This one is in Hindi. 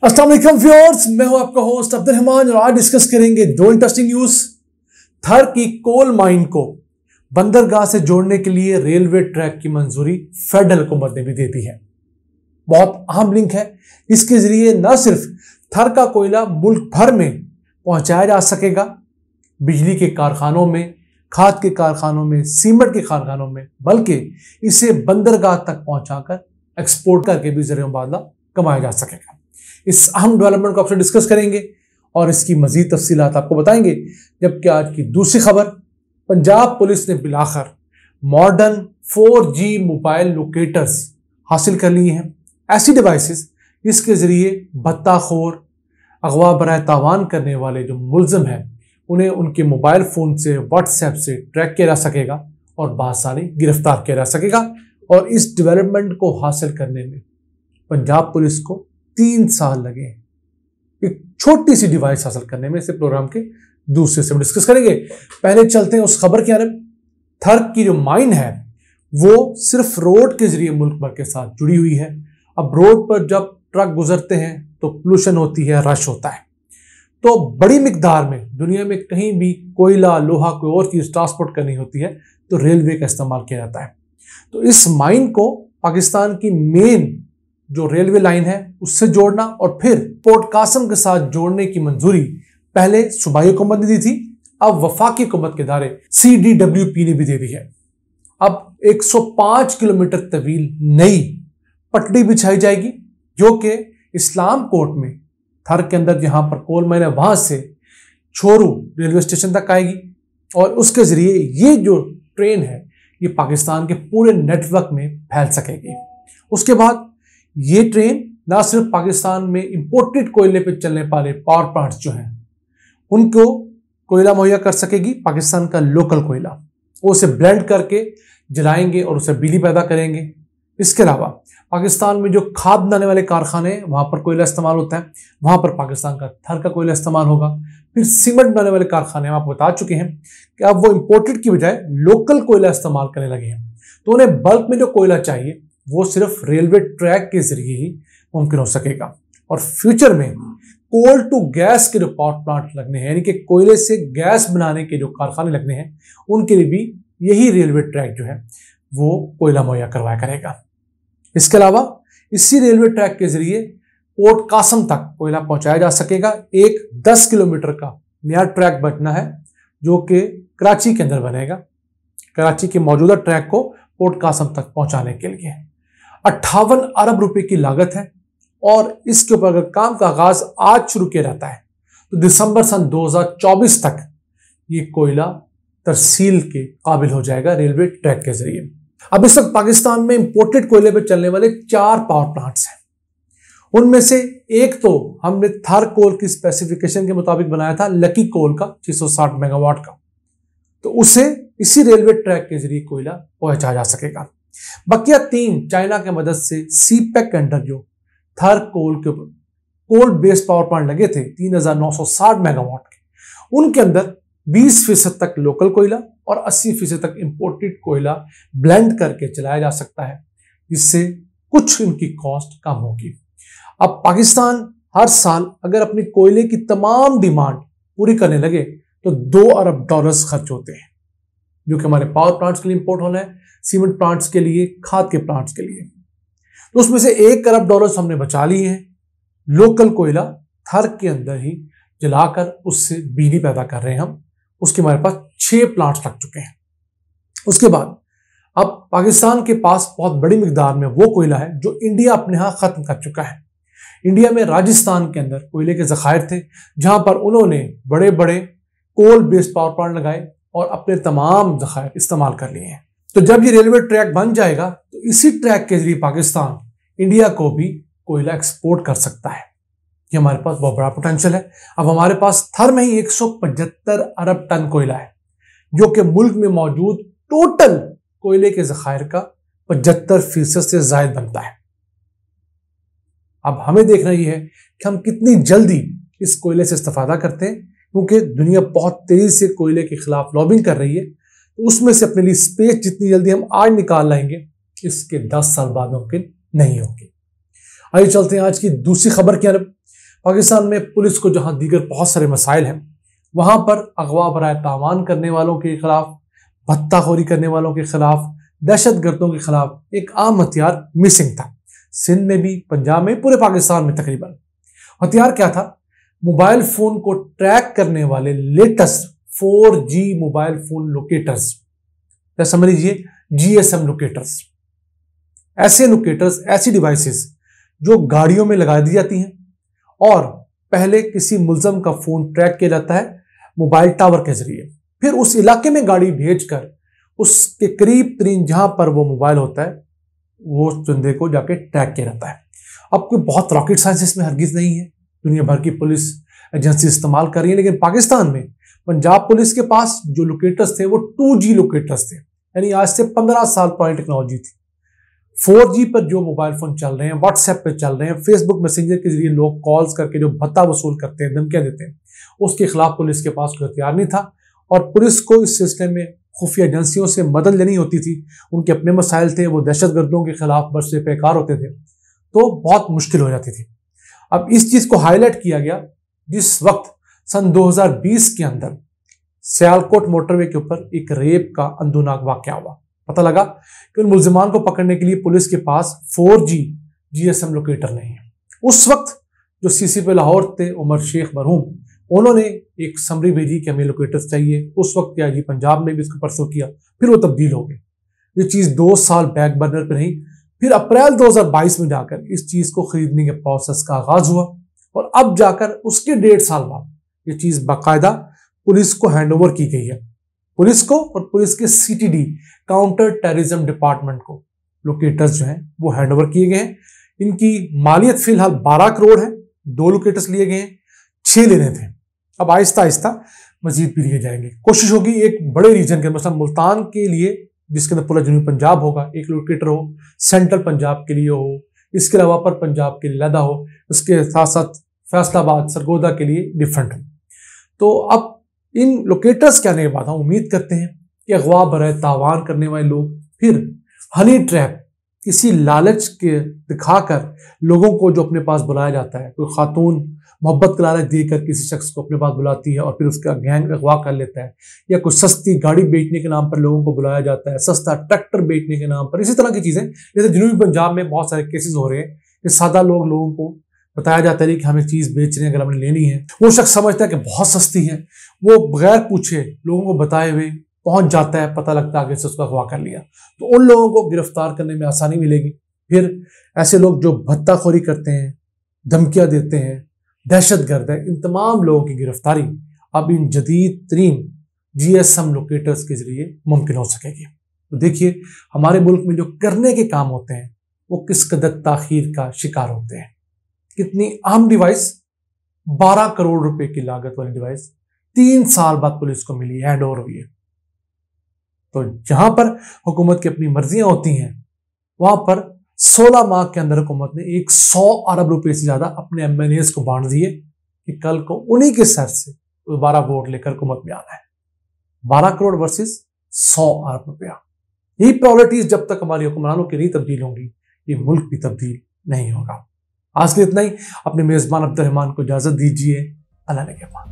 अस्सलाम वालेकुम व्यूअर्स, मैं हूं आपका होस्ट अब्दुल रहमान और आज डिस्कस करेंगे दो इंटरेस्टिंग न्यूज। थर की कोल माइन को बंदरगाह से जोड़ने के लिए रेलवे ट्रैक की मंजूरी फेडरल हुकूमत ने भी दे दी है। बहुत अहम लिंक है। इसके जरिए न सिर्फ थर का कोयला मुल्क भर में पहुंचाया जा सकेगा, बिजली के कारखानों में, खाद के कारखानों में, सीमेंट के कारखानों में, बल्कि इसे बंदरगाह तक पहुंचाकर एक्सपोर्ट करके भी ज़रिए मुबादला कमाया जा सकेगा। इस अहम डेवलपमेंट को आपसे डिस्कस करेंगे और इसकी मजीद तफसीलात आपको बताएंगे। जबकि आज की दूसरी खबर, पंजाब पुलिस ने बिलाखिर मॉडर्न 4G मोबाइल लोकेटर्स हासिल कर लिए हैं। ऐसी डिवाइसेस जिसके जरिए भत्ताखोर, अगवा बराए तावान करने वाले जो मुलजिम हैं उन्हें उनके मोबाइल फ़ोन से, व्हाट्सएप से ट्रैक किया जा सकेगा और बासानी गिरफ्तार किया जा सकेगा। और इस डेवलपमेंट को हासिल करने में पंजाब पुलिस को 3 साल लगे एक छोटी सी डिवाइस हासिल करने में। इसे प्रोग्राम के दूसरे से डिस्कस करेंगे। पहले चलते हैं उस खबर की तरफ। थर की जो माइन है वो सिर्फ रोड के जरिए मुल्क भर के साथ जुड़ी हुई है। अब रोड पर जब ट्रक गुजरते हैं तो पोल्यूशन होती है, रश होता है, तो बड़ी मिकदार में दुनिया में कहीं भी कोयला, लोहा, कोई और चीज ट्रांसपोर्ट करनी होती है तो रेलवे का इस्तेमाल किया जाता है। तो इस माइन को पाकिस्तान की मेन जो रेलवे लाइन है उससे जोड़ना और फिर पोर्ट कासम के साथ जोड़ने की मंजूरी पहले सूबाई हुकूमत ने दी थी, अब वफाकी हुकूमत के दायरे CDWP ने भी दे दी है। अब 105 किलोमीटर तवील नई पटड़ी बिछाई जाएगी जो कि इस्लाम कोर्ट में थर के अंदर जहां पर कोल माइन है वहां से छोरू रेलवे स्टेशन तक आएगी और उसके जरिए ये जो ट्रेन है ये पाकिस्तान के पूरे नेटवर्क में फैल सकेगी। उसके बाद ये ट्रेन ना सिर्फ पाकिस्तान में इंपोर्टेड कोयले पे चलने वाले पावर प्लांट्स जो हैं उनको कोयला मुहैया कर सकेगी। पाकिस्तान का लोकल कोयला वो उसे ब्लेंड करके जलाएंगे और उसे बिजली पैदा करेंगे। इसके अलावा पाकिस्तान में जो खाद बनाने वाले कारखाने हैं वहां पर कोयला इस्तेमाल होता है, वहां पर पाकिस्तान का थर का कोयला इस्तेमाल होगा। फिर सीमेंट बनाने वाले कारखाने हम आपको बता चुके हैं कि अब वो इंपोर्टेड की बजाय लोकल कोयला इस्तेमाल करने लगे हैं, तो उन्हें बल्क में जो कोयला चाहिए वो सिर्फ रेलवे ट्रैक के जरिए ही मुमकिन हो सकेगा। और फ्यूचर में कोल टू गैस के जो पावर प्लांट लगने हैं, यानी कि कोयले से गैस बनाने के जो कारखाने लगने हैं, उनके लिए भी यही रेलवे ट्रैक जो है वो कोयला मुहैया करवाया करेगा। इसके अलावा इसी रेलवे ट्रैक के जरिए पोर्ट कासम तक कोयला पहुंचाया जा सकेगा। एक 10 किलोमीटर का नया ट्रैक बनना है जो कि कराची के अंदर बनेगा, कराची के मौजूदा ट्रैक को पोर्ट कासम तक पहुंचाने के लिए 58 अरब रुपए की लागत है। और इसके ऊपर अगर काम का आगाज आज शुरू किया जाता है तो दिसंबर सन 2024 तक ये कोयला तरसील के काबिल हो जाएगा रेलवे ट्रैक के जरिए। अब इस वक्त पाकिस्तान में इंपोर्टेड कोयले पर चलने वाले 4 पावर प्लांट्स हैं। उनमें से एक तो हमने थर कोल की स्पेसिफिकेशन के मुताबिक बनाया था, लकी कोल का 660 मेगावाट का, तो उसे इसी रेलवे ट्रैक के जरिए कोयला पहुंचाया जा सकेगा। बकिया 3 चाइना की मदद से सीपेक के अंडर जो थर कोल के कोल बेस्ड पावर प्लांट लगे थे 3960 मेगावाट के, उनके अंदर 20% तक लोकल कोयला और 80% तक इंपोर्टेड कोयला ब्लेंड करके चलाया जा सकता है, जिससे कुछ इनकी कॉस्ट कम होगी। अब पाकिस्तान हर साल अगर अपनी कोयले की तमाम डिमांड पूरी करने लगे तो $2 अरब खर्च होते हैं, जो कि हमारे पावर प्लांट्स के लिए इंपोर्ट होना है, सीमेंट प्लांट्स के लिए, खाद के प्लांट्स के लिए। तो उसमें से $1 अरब हमने बचा लिए हैं। लोकल कोयला थर के अंदर ही जलाकर उससे बिजली पैदा कर रहे हैं हम। उसके हमारे पास 6 प्लांट्स लग चुके हैं। उसके बाद अब पाकिस्तान के पास बहुत बड़ी मिकदार में वो कोयला है जो इंडिया अपने यहाँ खत्म कर चुका है। इंडिया में राजस्थान के अंदर कोयले के जखायर थे जहां पर उन्होंने बड़े बड़े कोल बेस्ड पावर प्लांट लगाए और अपने तमाम जखायर इस्तेमाल कर लिए हैं। तो जब ये रेलवे ट्रैक बन जाएगा तो इसी ट्रैक के जरिए पाकिस्तान इंडिया को भी कोयला एक्सपोर्ट कर सकता है। ये हमारे पास बहुत बड़ा पोटेंशियल है। अब हमारे पास थर में ही 175 अरब टन कोयला है जो कि मुल्क में मौजूद टोटल कोयले के जखायर का 75% से ज्यादा बनता है। अब हमें देखना यह है कि हम कितनी जल्दी इस कोयले से इस्तेफादा करते हैं, क्योंकि दुनिया बहुत तेजी से कोयले के खिलाफ लॉबिंग कर रही है। तो उसमें से अपने लिए स्पेस जितनी जल्दी हम आज निकाल लाएंगे इसके 10 साल बाद मुमकिन नहीं होगी। आइए चलते हैं आज की दूसरी खबर की तरफ। पाकिस्तान में पुलिस को जहां दीगर बहुत सारे मसाइल हैं, वहां पर अगवा बराए तावान करने वालों के खिलाफ, भत्ताखोरी करने वालों के खिलाफ, दहशतगर्दों के खिलाफ एक आम हथियार मिसिंग था। सिंध में भी, पंजाब में, पूरे पाकिस्तान में तकरीबन। हथियार क्या था? मोबाइल फोन को ट्रैक करने वाले latest 4G mobile phone locators, या समझ लीजिए GSM लोकेटर्स। ऐसे लोकेटर्स, ऐसी डिवाइसेस जो गाड़ियों में लगा दी जाती हैं और पहले किसी मुल्जम का फोन ट्रैक किया जाता है मोबाइल टावर के जरिए, फिर उस इलाके में गाड़ी भेजकर उसके करीब तरीन जहां पर वो मोबाइल होता है वो बंदे को जाके ट्रैक किया जाता है। अब कोई बहुत रॉकेट साइंस इसमें हरगिज नहीं है, दुनिया भर की पुलिस एजेंसी इस्तेमाल कर रही है, लेकिन पाकिस्तान में पंजाब पुलिस के पास जो लोकेटर्स थे वो 2G लोकेटर्स थे, यानी आज से 15 साल पुरानी टेक्नोलॉजी थी। 4G पर जो मोबाइल फोन चल रहे हैं, व्हाट्सएप पे चल रहे हैं, फेसबुक मैसेंजर के जरिए लोग कॉल्स करके जो भत्ता वसूल करते हैं, धमकियां देते हैं, उसके खिलाफ पुलिस के पास कोई हथियार नहीं था और पुलिस को इस सिलसिले में खुफिया एजेंसियों से मदद लेनी होती थी। उनके अपने मसाइल थे, वो दहशतगर्दों के खिलाफ बरसे पैकार होते थे, तो बहुत मुश्किल हो जाती थी। अब इस चीज को हाईलाइट किया गया जिस वक्त सन 2020 के अंदर सियालकोट मोटरवे के ऊपर एक रेप का अंदोनाक वाकया हुआ। पता लगा कि उन मुल्जिमान को पकड़ने के लिए पुलिस के पास 4G GSM लोकेटर नहीं है। उस वक्त जो CCP लाहौर थे, उमर शेख मरहूम, उन्होंने एक समरी भेजी कि हमें लोकेटर्स चाहिए। उस वक्त क्या जी पंजाब में भी इसको परसों किया, फिर वो तब्दील हो गए। ये चीज 2 साल बैक बर्नर पर रही, फिर अप्रैल 2022 में जाकर इस चीज को खरीदने के प्रोसेस का आगाज हुआ और अब जाकर उसके 1.5 साल बाद ये चीज बाकायदा पुलिस को हैंडओवर की गई है। पुलिस को और पुलिस के CTD काउंटर टेररिज्म डिपार्टमेंट को लोकेटर्स जो हैं वो हैंडओवर किए गए हैं। इनकी मालियत फिलहाल 12 करोड़ है। 2 लोकेटर्स लिए गए हैं, 6 लेने थे। अब आहिस्ता आहिस्ता मजीद भी लिए जाएंगे। कोशिश होगी एक बड़े रीजन के, मतलब मुल्तान के लिए जिसके अंदर पूरा जनूबी पंजाब होगा, एक लोकेटर हो, सेंट्रल पंजाब के लिए हो, इसके अलावा पर पंजाब के लिए अलग हो, उसके साथ साथ फैसलाबाद सरगोदा के लिए डिफरेंट हो। तो अब इन लोकेटर्स के आने के बाद हम उम्मीद करते हैं कि अगवा बराए तावान करने वाले लोग फिर हनी ट्रैप, किसी लालच के दिखाकर लोगों को जो अपने पास बुलाया जाता है, कोई खातून मोहब्बत का लालच देकर किसी शख्स को अपने पास बुलाती है और फिर उसका गैंग अगवा कर लेता है, या कोई सस्ती गाड़ी बेचने के नाम पर लोगों को बुलाया जाता है, सस्ता ट्रैक्टर बेचने के नाम पर, इसी तरह की चीजें। जैसे जनूबी पंजाब में बहुत सारे केसेस हो रहे हैं कि सादा लोगों को बताया जाता है कि हमें चीज बेच रहे हैं, अगर हमने लेनी है, वो शख्स समझता है कि बहुत सस्ती है, वो बगैर पूछे लोगों को बताए हुए पहुंच जाता है, पता लगता है आगे से उसका अगवा कर लिया। तो उन लोगों को गिरफ्तार करने में आसानी मिलेगी। फिर ऐसे लोग जो भत्ताखोरी करते हैं, धमकियां देते हैं, दहशतगर्द है, इन तमाम लोगों की गिरफ्तारी अब इन जदीद तरीन GSM लोकेटर्स के जरिए मुमकिन हो सकेगी। तो देखिए हमारे मुल्क में जो करने के काम होते हैं वो किस कदर ताखीर का शिकार होते हैं। कितनी अहम डिवाइस, 12 करोड़ रुपए की लागत वाली डिवाइस 3 साल बाद पुलिस को मिली, हैंड ओवर हुई है। तो जहां पर हुकूमत की अपनी मर्जियां होती हैं, वहां पर 16 माह के अंदर हुकूमत ने 100 अरब रुपए से ज्यादा अपने MNAs को बांट दिए कि कल को उन्हीं के सर से दोबारा वोट लेकर हुकूमत में आना है। 12 करोड़ वर्सेस 100 अरब रुपया। यही प्रायोरिटीज जब तक हमारी हुक्मरानों की नहीं तब्दील होंगी, ये मुल्क भी तब्दील नहीं होगा। आज के इतना ही। अपने मेजबान अब्दुल रहमान को इजाजत दीजिए। अल्लाह ने के बाद।